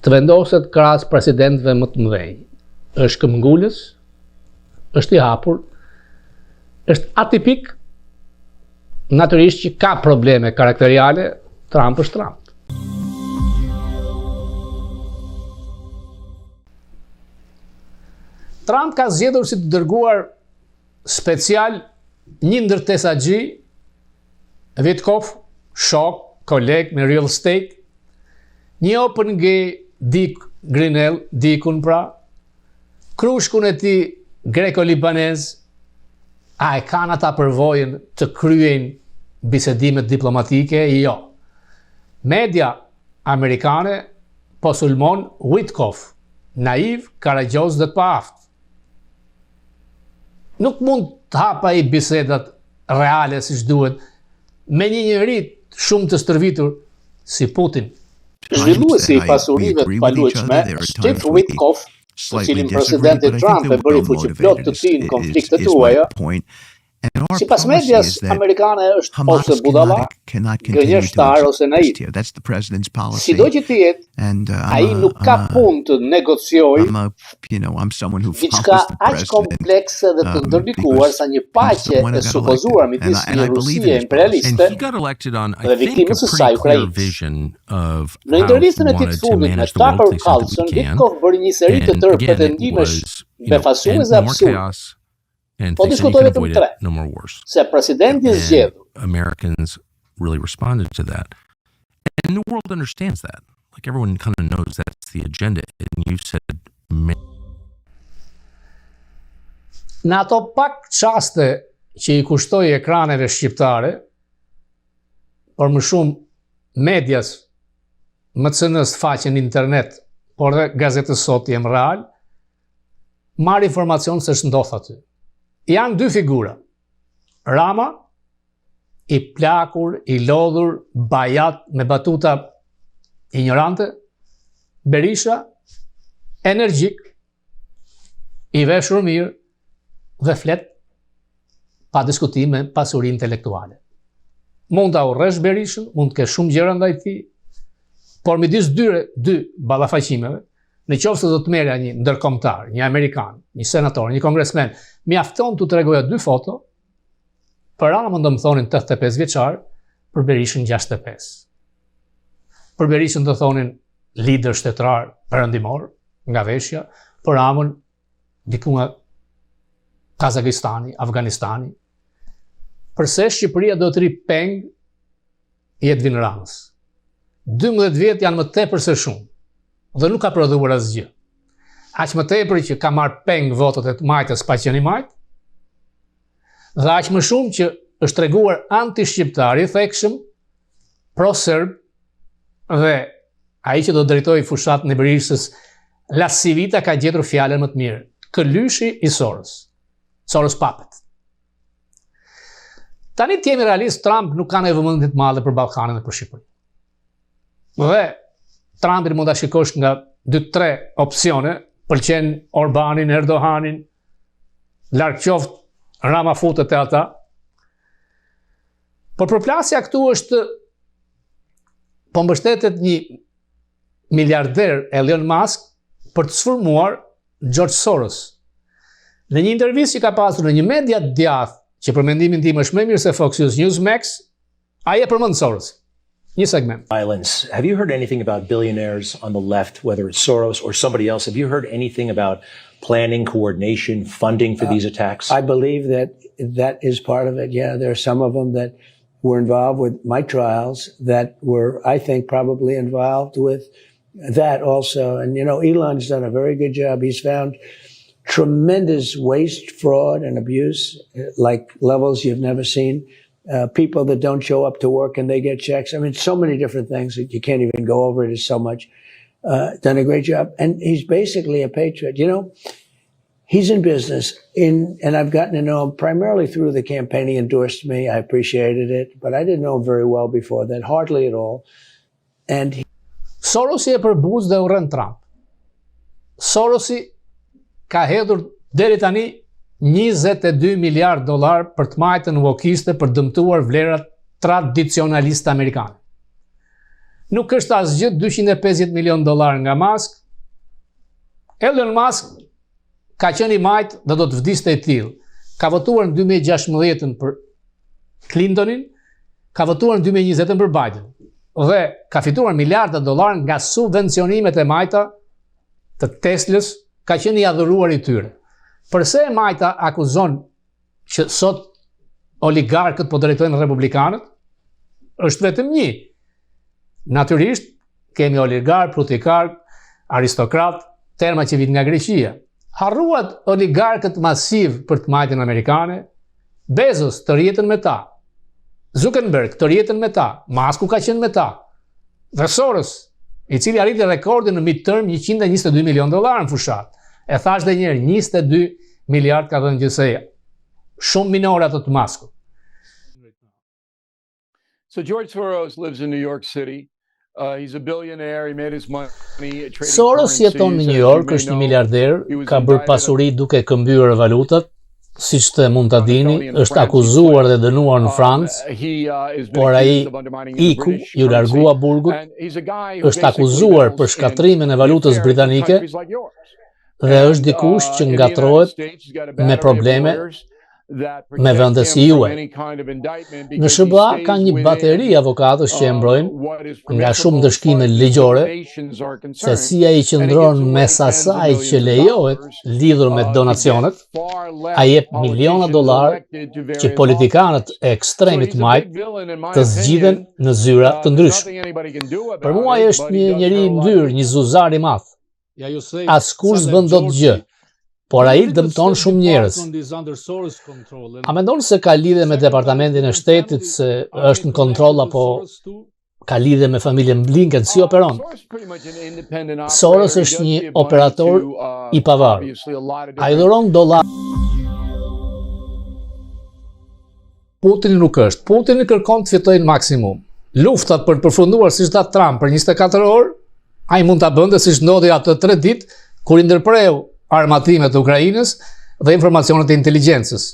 të vendoset krahas presidentëve më të mëdhenj. Është këmbgulës, është i hapur, është atipik. Natyrisht që ka probleme karakteriale, Trump është Trump. Trump ka zgjedhur si të dërguar special një ndër tesaxhi, Witkoff, shok, koleg me real estate, një OpenG Dick Grenell, Dikun pra, krushkun e tij greko-libanez, a e kanë ata përvojën të kryejnë bisedimet diplomatike? Jo. Media amerikane po sulmon Witkoff, naiv, karagjoz dhe të paaft. Nuk mund të hapa i bisedat reale siç duhet me një njeri shumë të stërvitur si Putin. Zhvilluesi i pasurive të paluajtshme, Steve Witkoff, të cilin presidenti Trump e bëri fuqiplot të tij në konfliktet e huaja, sipas medias amerikane është ose budalla, gënjeshtar ose naiv. Sido që të jetë, ai nuk ka punë të negociojë diçka aq komplekse dhe të ndërlikuar sa një paqe e supozuar midis një Rusie imperialiste dhe viktimës së saj ukrainës. Në intervistën e tij të fundit me Tucker Carlson, Witkoff bëri një seri të tërë pretendimesh befasuese absurde. Po diskutoj vetëm 3, se presidenti zgjedhur. Americans really responded to that. And the world understands that. Like everyone kind of knows that's the agenda. And you said... Në ato pak çaste që i kushtoi ekraneve shqiptare, por më shumë medias, MCN-s, faqen internet, por dhe gazetës Sot Jem Real, marr informacion se ç'ndodh aty. Janë 2 figura. Rama, i plakur, i lodhur, bajat me batuta ignorante, Berisha, energjik, i veshur mirë dhe flet pa diskutime pasuri intelektuale. Mund ta urresh Berishën, mund të kesh shumë gjëra ndaj tij, por midis dy ballafaqimeve, në qoftë se do të merrja një ndërkombëtar, një amerikan, një senator, një kongresmen, mjafton t'u tregoja 2 foto, për Ramën do më thonin 85 vjeçar, për Berishën 65. Për Berishën do thonin lider shtetrar perëndimor nga veshja, për Ramën diku nga Kazakistani, Afganistani. Përse Shqipëria do të ri peng i Edvin Ramës. 12 vjet janë më tepër se shumë. Dhe nuk ka prodhuar asgjë. Aq më tepër që ka marrë peng votat e të majtës pa qenë i majt, dhe aq më shumë që është treguar anti-shqiptar i thekshëm, pro-serb, dhe ai që do drejtojë fushatën e Berishës, La Civita ka gjetur fjalën më të mirë. Këlyshi i Soros papet. Tani të jemi realist, Trump nuk ka nevojë vëmendje të madhe për Ballkanin dhe për Shqipërinë. Dhe Trumpin mund ta shikosh nga 2-3 opsione, pëlqen Orbanin, Erdoganin, larg qoftë Rama futet e ata. Por përplasja këtu është po mbështetet një miliarder Elon Musk për të sfurmuar George Soros. Në një intervistë që ka pasur në një media djathtë, që për mendimin tim është më mirë se Fox News, Newsmax, ai e përmend Soros. Një segment. Violence. Have you heard anything about billionaires on the left, whether it's Soros or somebody else? Have you heard anything about planning, coordination, funding for these attacks? I believe that is part of it. Yeah, there are some of them that were involved with my trials that were, I think, probably involved with that also. And, Elon's done a very good job. He's found tremendous waste, fraud, and abuse, like levels you've never seen. People that don't show up to work and they get checks. I mean, so many different things that you can't even go over it. It's so much. Done a great job. And he's basically a patriot. He's in business and I've gotten to know him primarily through the campaign. He endorsed me. I appreciated it, but I didn't know him very well before that, hardly at all. And Sorosi e përbuz dhe urren Trump. Sorosi ka hedhur deri tani $22 miliard për të majtën wokiste për dëmtuar vlerat tradicionaliste amerikane. Nuk është asgjë $250 milion nga Musk. Elon Musk ka qenë i majtë dhe do të vdiste i tillë. Ka votuar në 2016 për Clintonin, ka votuar në 2020 për Biden. Dhe ka fituar miliarda dollar nga subvencionimet e majta të Teslës, ka qenë i adhuruar i tyre. Përse e majta akuzon që sot oligarkët po drejtojnë republikanët? Është vetëm një. Natyrisht, kemi oligark, prutikar, aristokrat, terma që vijnë nga Greqia. Harruat oligarkët masiv për të majtën amerikane, Bezos të rjetën me ta, Zuckerberg të rjetën me ta, Musku ka qenë me ta, dhe Soros, i cili arriti rekordin në midterm $122 milion në fushat. E thash dhe njerë, 22 miliard ka dhënë gjithsej. Shumë minore ato të Musku. So George Soros lives in New York City. He's a billionaire. He made his money trading Soros jeton në New York, është një miliarder, ka bërë pasuri duke këmbyer valutat. Siç të mund ta dini, është akuzuar dhe dënuar në Francë, por ai iku, ju largua burgut, është akuzuar për shkatrimin e valutës britanike dhe është dikush që ngatrohet me probleme me vende si juaj. Në SBA ka një bateri avokatësh që e mbrojnë nga shumë dëshkime ligjore se si ai qëndron mes asaj që lejohet lidhur me donacionet, ai jep miliona dollar që politikanët e ekstremit majt të zgjidhen në zyra të ndryshme. Për mua ai është një njeri i ndyrë, një zuzar i madh. Askush s'bën dot gjë. Por ai dëmton shumë njerëz. A mendon se ka lidhje me departamentin e shtetit, se është në kontroll apo ka lidhje me familjen Blinken, si operon? Soros është një operator i pavarur. Ai dhuron dollar. Putini nuk është. Putini kërkon të fitojë maksimum. Luftat për të përfunduar siç tha Trump për 24 orë, ai mund ta bënte siç ndodhi atë 3 ditë kur i ndërpreu armatimet e Ukrainës dhe informacionet e inteligjencës.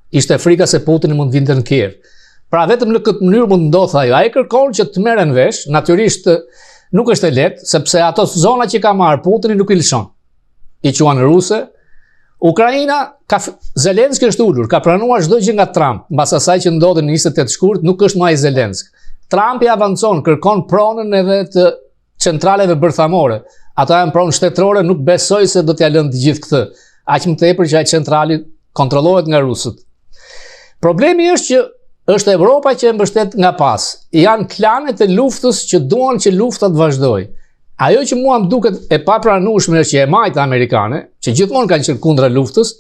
Ishte frika se Putini mund vinte në Kiev. Pra vetëm në këtë mënyrë mund ndodh ajo. Ai kërkon që të merren vesh, natyrisht nuk është e lehtë, sepse ato zona që ka marrë Putini nuk i lëshon. I quan ruse. Ukraina, Zelenski është ulur, ka pranuar çdo gjë nga Trump, mbas asaj që ndodhi në 28 shkurt, nuk është më ai Zelenski. Trump i avancon, kërkon pronën edhe të centraleve bërthamore. Ato janë pronë shtetërore, nuk besoj se do t'ja lënë të gjithë këtë. Aq më tepër që ai centrali kontrollohet nga rusët. Problemi është që është Evropa që e mbështet nga pas. Janë klanet e luftës që duan që lufta të vazhdojë. Ajo që mua më duket e papranueshme është që e majta amerikane, që gjithmonë kanë qenë kundra luftës,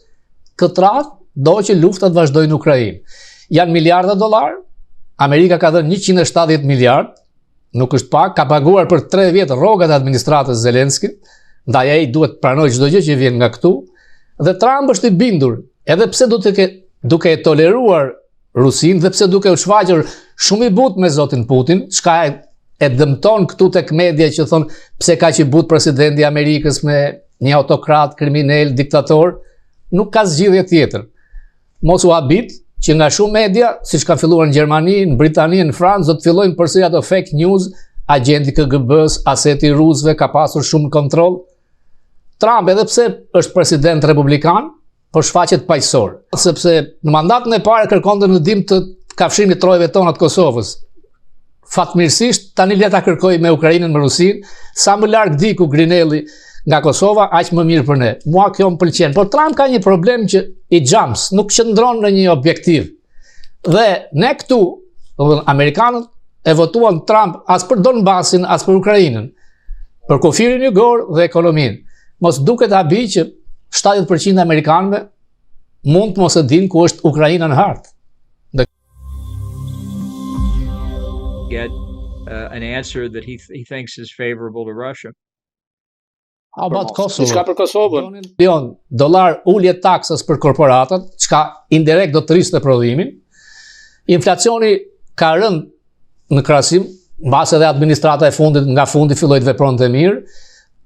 këtë radhë do që lufta të vazhdojë në Ukrainë. Janë miliarda dollar, Amerika ka dhënë 170 miliard. Nuk është pak, ka paguar për 3 vjetë rrogat e administratës Zelenski, ndaj ai duhet pranoj çdo gjë që vjen nga këtu, dhe Trump është i bindur, edhe pse duke e toleruar Rusinë, dhe pse duke u shfaqur shumë i butë me zotin Putin, çka e dëmton këtu tek media që thon pse ka që but presidenti i Amerikës me një autokrat, kriminal, diktator, nuk ka zgjidhje tjetër. Mos u habit që nga shumë media, siç ka filluar në Gjermani, në Britani, në Francë, do të fillojnë përsëri ato fake news, agenti KGB-s, aseti i rusëve ka pasur shumë kontroll. Trump, edhe pse është president republikan, po shfaqet paqësor, sepse në mandatën e parë kërkonte në ndihmë të kafshimit trojve tona të Kosovës. Fatmirësisht tani le ta kërkoj me Ukrainën, me Rusinë, sa më larg diku Grinelli nga Kosova, aq më mirë për ne. Mua kjo më pëlqen, por Trump ka një problem që i xhams, nuk qëndron në një objektiv. Dhe ne këtu, amerikanët e votuan Trump as për Donbasin, as për Ukrainën, për kufirin jugor dhe ekonominë. Mos duket habi që 70% e amerikanëve mund të mos e dinë ku është Ukraina në hartë. Get an answer that he thinks is favorable to Russia. How about Kosovo? Çka për Kosovën? $1 ulje taksës për korporatat, çka indirekt do të rrisë prodhimin. Inflacioni ka rënë në krahasim, mbas edhe administrata e fundit nga fundi filloi të vepronte mirë.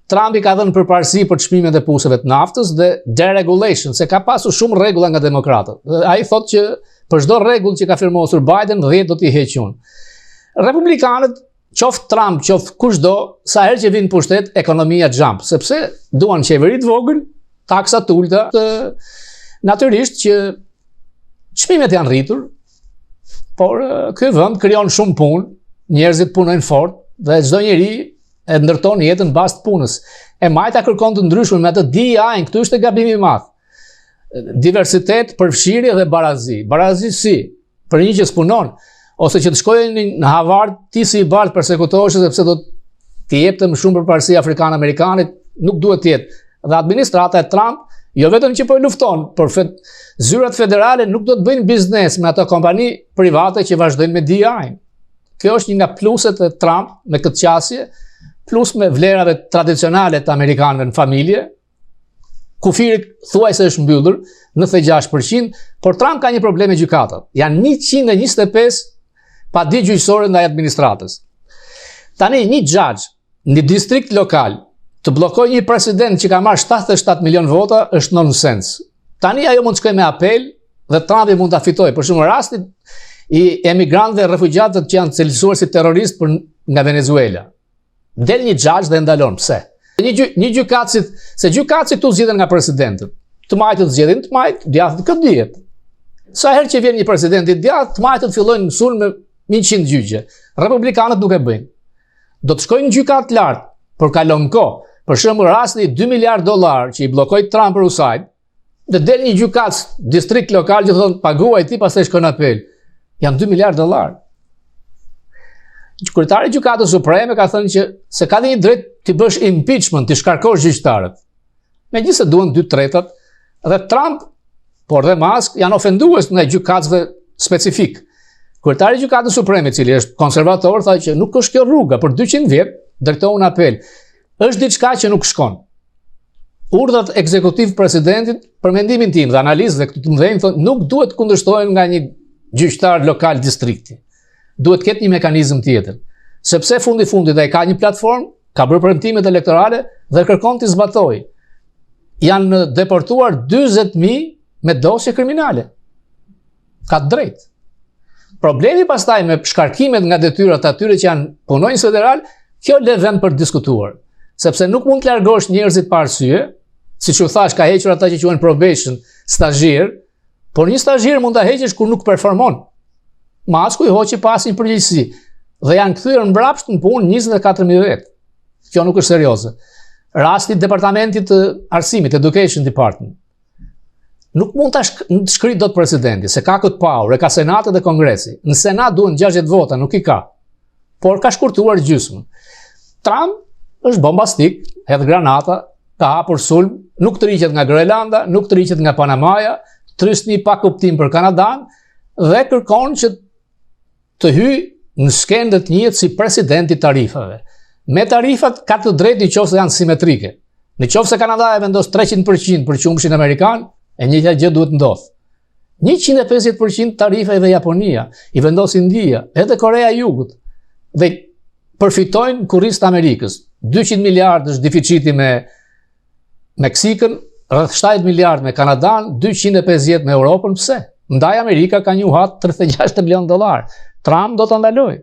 Trumpi ka dhënë përparësi për çmimet e puseve të naftës dhe deregulation, se ka pasur shumë rregulla nga demokratët. Ai thotë që për çdo rregull që ka firmosur Biden, 10 do t'i heqë unë. Republikanët, qoftë Trump, qoftë kushdo, sa herë që vinë pushtet, ekonomia jump, sepse duan qeveri të vogël, taksa të ulta, natyrisht që çmimet janë rritur, por ky vend krijon shumë punë, njerëzit punojnë fort dhe çdo njeri e ndërton jetën bazë të punës. E majta kërkon të ndryshme me atë DEI, këtu është gabimi i madh. Diversitet, përfshirje dhe barazi. Barazi si? Për një që s'punon, ose që të shkojnë në Harvard, ti si i bardh përsekutohesh sepse do të jepte më shumë përparësi afrikan-amerikanit, nuk duhet të jetë. Dhe administrata e Trump, jo vetëm që po e lufton, por zyrat federale nuk do të bëjnë biznes me ato kompani private që vazhdojnë me DEI. Kjo është një nga pluset e Trump me këtë qasje, plus me vlerave tradicionale të amerikanëve në familje. Kufiri thuajse është mbyllur, 96%, por Trump ka një problem me gjykatat. Janë 125 pa di gjyqësore ndaj administratës. Tani një judge në distrikt lokal të bllokoj një president që ka marrë 77 milion vota është nonsens. Tani ajo mund të shkojë me apel dhe Trumpi mund ta fitojë. Për shembull rastin i emigrantëve dhe refugjatët që janë cilësuar si terroristë nga Venezuela. Del një judge dhe ndalon. Pse? Një gjykatësit, se gjykatësit tu zgjidhen nga presidentët. Të majtët zgjedhin të majtë, djathët këtë dihet. Sa herë që vjen një president i djathtë, të majtët fillojnë mësuar me 100 gjyqe. Republikanët nuk e bëjnë. Do të shkojnë në gjykatë lartë, por kalon kohë. Për shembull rasti $2 miliard që i bllokoi Trump për USAID, dhe del një gjykatës distrikt lokal që thonë paguaj ti pastaj shkon në apel. Janë $2 miliard. Kryetari i gjykatës supreme ka thënë që se ka një drejt të bësh impeachment, të shkarkosh gjyqtarët. Megjithëse duan 2/3 dhe Trump, por dhe Musk janë ofendues ndaj gjykatësve specifik. Kryetari i gjykatës supreme, i cili është konservator, tha që nuk është kjo rruga për 200 vjet, drejtohu në apel. Është diçka që nuk shkon. Urdhat ekzekutiv presidentit, për mendimin tim dhe analizëve këtu të mëdhenj, thonë nuk duhet kundërshtohen nga një gjyqtar lokal distrikti. Duhet ketë një mekanizëm tjetër. Sepse fundi ai ka një platformë, ka bërë premtimet elektorale dhe kërkon të zbatojë. Janë deportuar 40.000 me dosje kriminale. Ka drejt. Problemi pastaj me shkarkimet nga detyrat atyre që janë punonjës federal, kjo le vend për diskutuar. Sepse nuk mund të largosh njerëzit pa arsye, siç u thash, ka hequr ata që quhen probation, stazhier, por një stazhier mund ta heqësh kur nuk performon. Masku i hoqi pas një përgjegjësi dhe janë kthyer mbrapsht në punë 24.000 vet. Kjo nuk është serioze. Rasti i departamentit të arsimit, Education Department. Nuk mund ta shkrijë dot presidenti, se ka këtë power, ka Senati dhe Kongresi. Në Senat duhen 60 vota, nuk i ka. Por ka shkurtuar gjysmën. Trump është bombastik, hedh granata, ka hapur sulm, nuk tërhiqet nga Grenlanda, nuk tërhiqet nga Panamaja, trysni pa kuptim për Kanadan dhe kërkon që të hyjë në skenë të njëjtë si presidenti i tarifave. Me tarifat ka të drejtë nëse janë simetrike. Nëse Kanada e vendos 300% për qumshin amerikan, e njëjta gjë duhet ndodh. 150% tarifa edhe Japonia, i vendos India, edhe Korea e Jugut. Dhe përfitojnë kurrizët e Amerikës. 200 miliardë është deficiti me Meksikën, rreth 70 miliardë me Kanadan, 250 me Europën. Pse? Ndaj Amerika ka njohat $36 milion. Trump do të ndaloj.